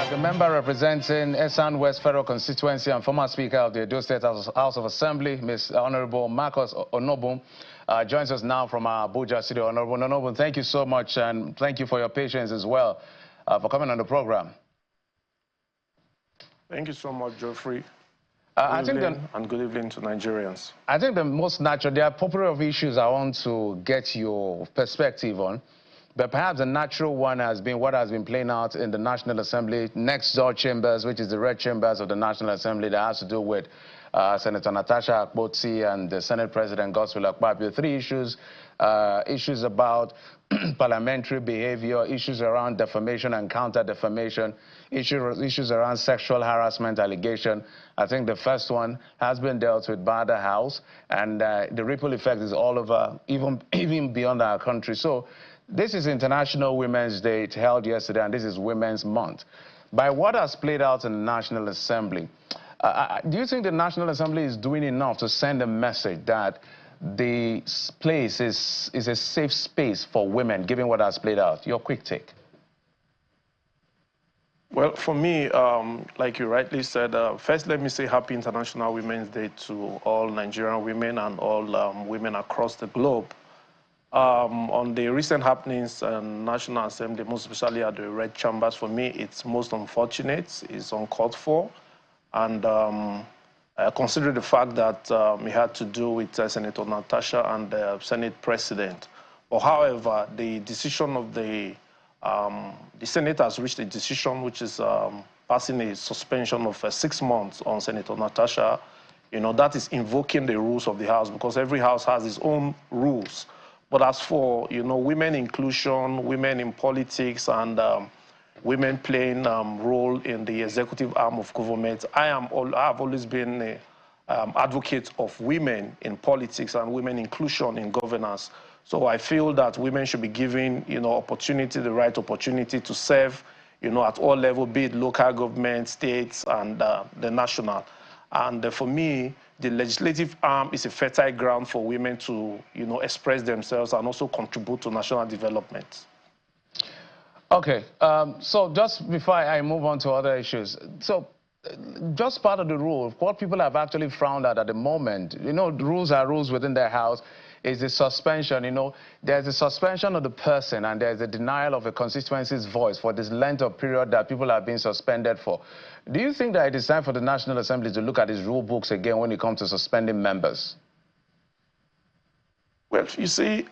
The member representing Esan West Federal Constituency and former Speaker of the Edo State House of Assembly, Ms. Honorable Marcus Onobun, joins us now from our Abuja studio. Honorable Onobun, thank you so much, and thank you for your patience as well for coming on the program. Thank you so much, Geoffrey. And good evening to Nigerians. I think the most natural, there are popular of issues I want to get your perspective on. But perhaps the natural one has been what has been playing out in the National Assembly, next door chambers, which is the red chambers of the National Assembly, that has to do with Senator Natasha and the Senate President Godswill Akpabio. Three issues, issues about parliamentary behavior, issues around defamation and counter-defamation, issues around sexual harassment allegation. I think the first one has been dealt with by the House, and the ripple effect is all over, even beyond our country. So this is International Women's Day held yesterday, and this is Women's Month. By what has played out in the National Assembly, do you think the National Assembly is doing enough to send a message that the place is a safe space for women, given what has played out? Your quick take. Well, for me, like you rightly said, first let me say Happy International Women's Day to all Nigerian women and all women across the globe. On the recent happenings in National Assembly, most especially at the red chambers, for me, it's most unfortunate, it's uncalled for. And considering the fact that it had to do with Senator Natasha and the Senate President. But however, the decision of the Senate has reached a decision which is passing a suspension of 6 months on Senator Natasha. You know, that is invoking the rules of the House, because every House has its own rules. But as for, you know, women inclusion, women in politics, and women playing role in the executive arm of government, I've always been an advocate of women in politics and women inclusion in governance. So I feel that women should be given, you know, opportunity, the right opportunity to serve, you know, at all levels, be it local government, states, and the national. And for me, the legislative arm is a fertile ground for women to, you know, express themselves and also contribute to national development. Okay, so just before I move on to other issues, so just part of the rule, what people have actually found out at the moment, you know, the rules are rules within their house, is the suspension. You know, there's a suspension of the person and there's a denial of a constituency's voice for this length of period that people have been suspended for. Do you think that it is time for the National Assembly to look at its rule books again when it comes to suspending members? Well, you see,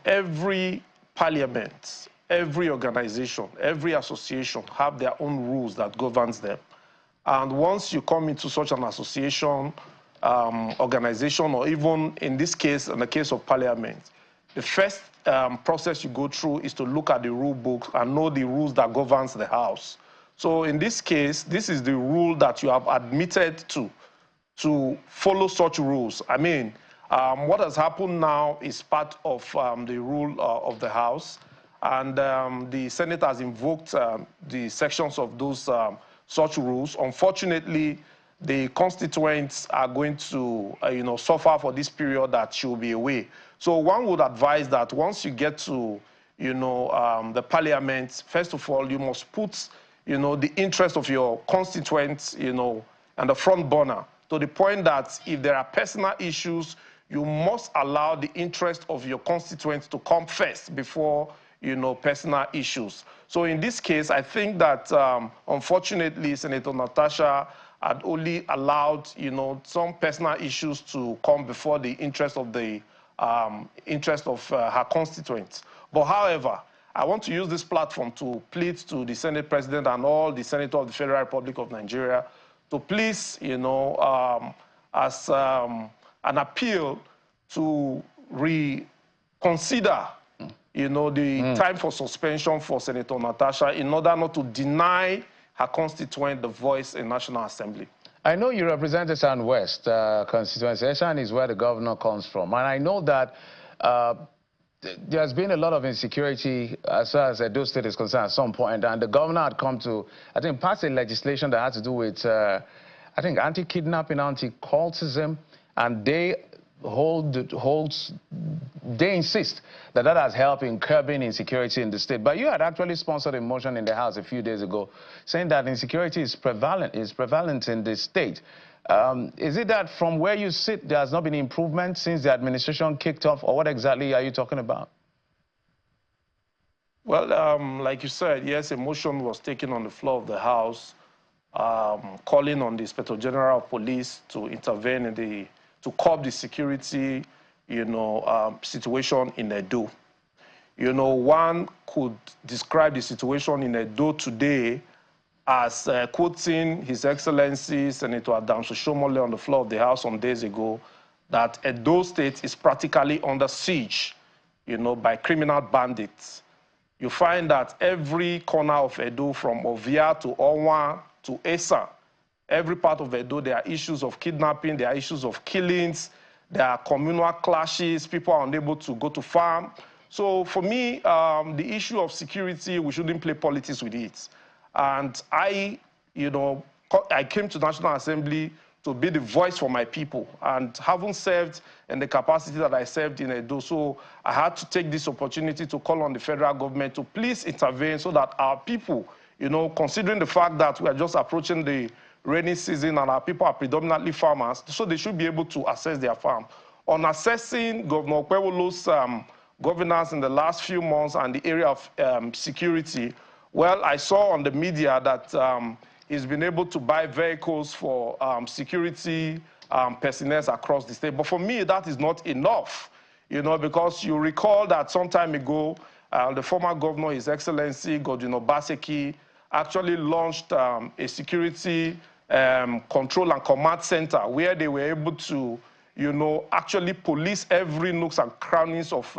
every parliament, every organization, every association have their own rules that governs them. And once you come into such an association, organization, or even in this case, in the case of parliament, the first process you go through is to look at the rule book and know the rules that governs the House. So in this case, this is the rule that you have admitted to follow such rules. I mean, what has happened now is part of the rule of the House, and the Senate has invoked the sections of those such rules. Unfortunately, the constituents are going to, you know, suffer for this period that she will be away. So one would advise that once you get to, you know, the parliament, first of all, you must put, you know, the interest of your constituents, you know, and the front burner, to the point that if there are personal issues, you must allow the interest of your constituents to come first before, you know, personal issues. So in this case, I think that, unfortunately, Senator Natasha had only allowed, you know, some personal issues to come before the interest of the her constituents. But however, I want to use this platform to plead to the Senate President and all the Senators of the Federal Republic of Nigeria to please, you know, as an appeal to reconsider, you know, the time for suspension for Senator Natasha in order not to deny her constituent the voice in National Assembly. I know you represent Esan West constituency. Esan is where the governor comes from. And I know that there's been a lot of insecurity as far as Edo State is concerned at some point. And the governor had come to, I think, pass a legislation that had to do with, I think, anti-kidnapping, anti-cultism. And they they insist that that has helped in curbing insecurity in the state. But you had actually sponsored a motion in the House a few days ago saying that insecurity is prevalent in the state. Is it that from where you sit, there has not been improvement since the administration kicked off, or what exactly are you talking about? Well, like you said, yes, a motion was taken on the floor of the House, calling on the Inspector General of Police to intervene to curb the security, situation in Edo. One could describe the situation in Edo today as quoting His Excellency Senator Adams Oshomole on the floor of the House some days ago, that Edo State is practically under siege, by criminal bandits. You find that every corner of Edo, from Ovia to Onwa to Esa, every part of Edo, there are issues of kidnapping, there are issues of killings, there are communal clashes, people are unable to go to farm. So for me, the issue of security, we shouldn't play politics with it. And I came to National Assembly to be the voice for my people, and haven't served in the capacity that I served in Edo. So I had to take this opportunity to call on the federal government to please intervene so that our people, considering the fact that we are just approaching the rainy season and our people are predominantly farmers, so they should be able to access their farm. On assessing Governor Okpebholo's governance in the last few months and the area of security, well, I saw on the media that he's been able to buy vehicles for security personnel across the state. But for me, that is not enough, because you recall that some time ago, the former governor, His Excellency Godwin Obaseki, actually launched a security control and command center where they were able to, actually police every nooks and crannies of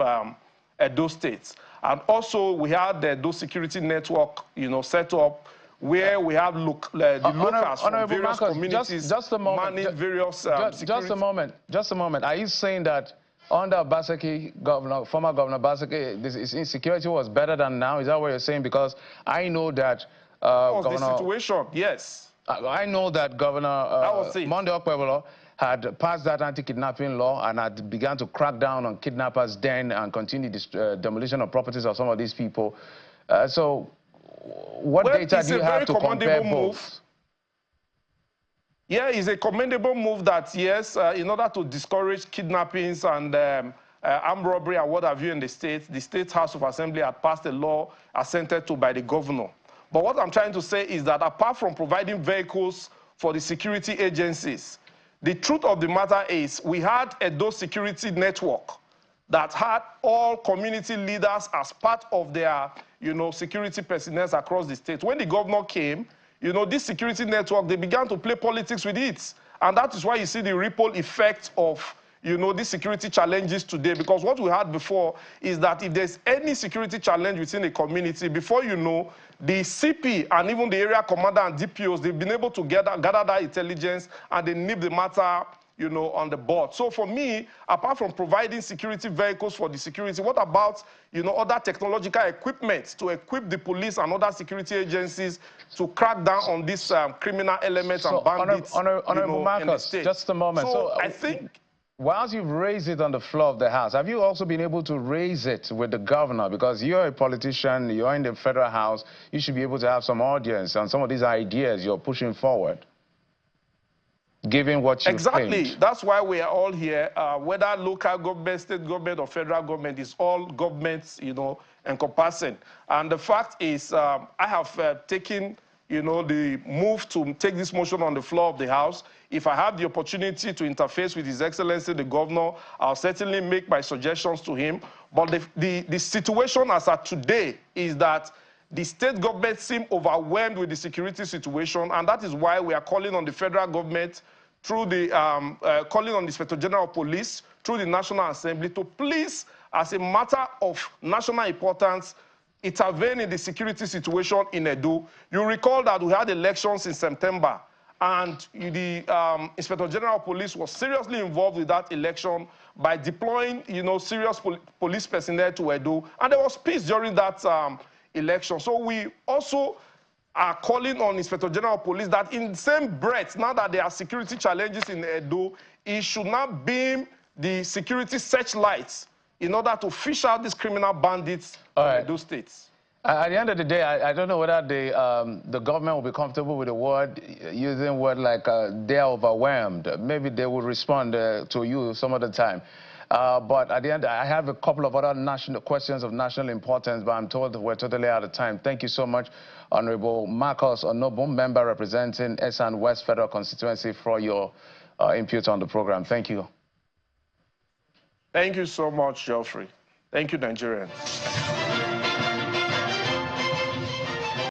Edo State. And also, we had the Edo Security Network, set up, where we have the locals from various communities manning various security. Just a moment. Are you saying that under Obaseki, former Governor Obaseki, insecurity was better than now? Is that what you're saying? Because I know that the situation, yes. I know that Governor Monday Okpebholo had passed that anti-kidnapping law and had begun to crack down on kidnappers then and continue demolition of properties of some of these people. So what data do you have to compare both? Yeah, it's a commendable move that, yes, in order to discourage kidnappings and armed robbery and what have you in the State House of Assembly had passed a law assented to by the governor. But what I'm trying to say is that apart from providing vehicles for the security agencies, the truth of the matter is we had a Edo Security Network that had all community leaders as part of their, security personnel across the state. When the governor came, this security network, they began to play politics with it. And that is why you see the ripple effect of, these security challenges today. Because what we had before is that if there's any security challenge within a community, before you know, the CP and even the area commander and DPOs, they've been able to gather that intelligence and they nip the matter, on the board. So for me, apart from providing security vehicles for the security, what about, other technological equipment to equip the police and other security agencies to crack down on these criminal elements and bandits, Honorable Marcus, in the state? just a moment. So I think, whilst you've raised it on the floor of the House, have you also been able to raise it with the governor? Because you're a politician, you're in the federal House, you should be able to have some audience on some of these ideas you're pushing forward, given what you Exactly. That's why we are all here. Whether local government, state government, or federal government, is all governments, encompassing. And the fact is, I have taken, the move to take this motion on the floor of the House. If I have the opportunity to interface with His Excellency, the governor, I'll certainly make my suggestions to him. But the situation as of today is that the state government seem overwhelmed with the security situation, and that is why we are calling on the federal government through the, calling on the Inspector General of Police, through the National Assembly, to please, as a matter of national importance, intervene in the security situation in Edo. You recall that we had elections in September, and the Inspector General of Police was seriously involved with that election by deploying, serious police personnel to Edo, and there was peace during that election. So we also are calling on Inspector General of Police that in the same breath, now that there are security challenges in Edo, he should not beam the security searchlights in order to fish out these criminal bandits in Edo State. At the end of the day, I don't know whether the government will be comfortable with the word, using word like they're overwhelmed. Maybe they will respond to you some other time. But at the end, I have a couple of other national questions of national importance, but I'm told we're totally out of time. Thank you so much, Honorable Marcus Onobun, member representing Esan West Federal Constituency, for your input on the program. Thank you. Thank you so much, Geoffrey. Thank you, Nigerians.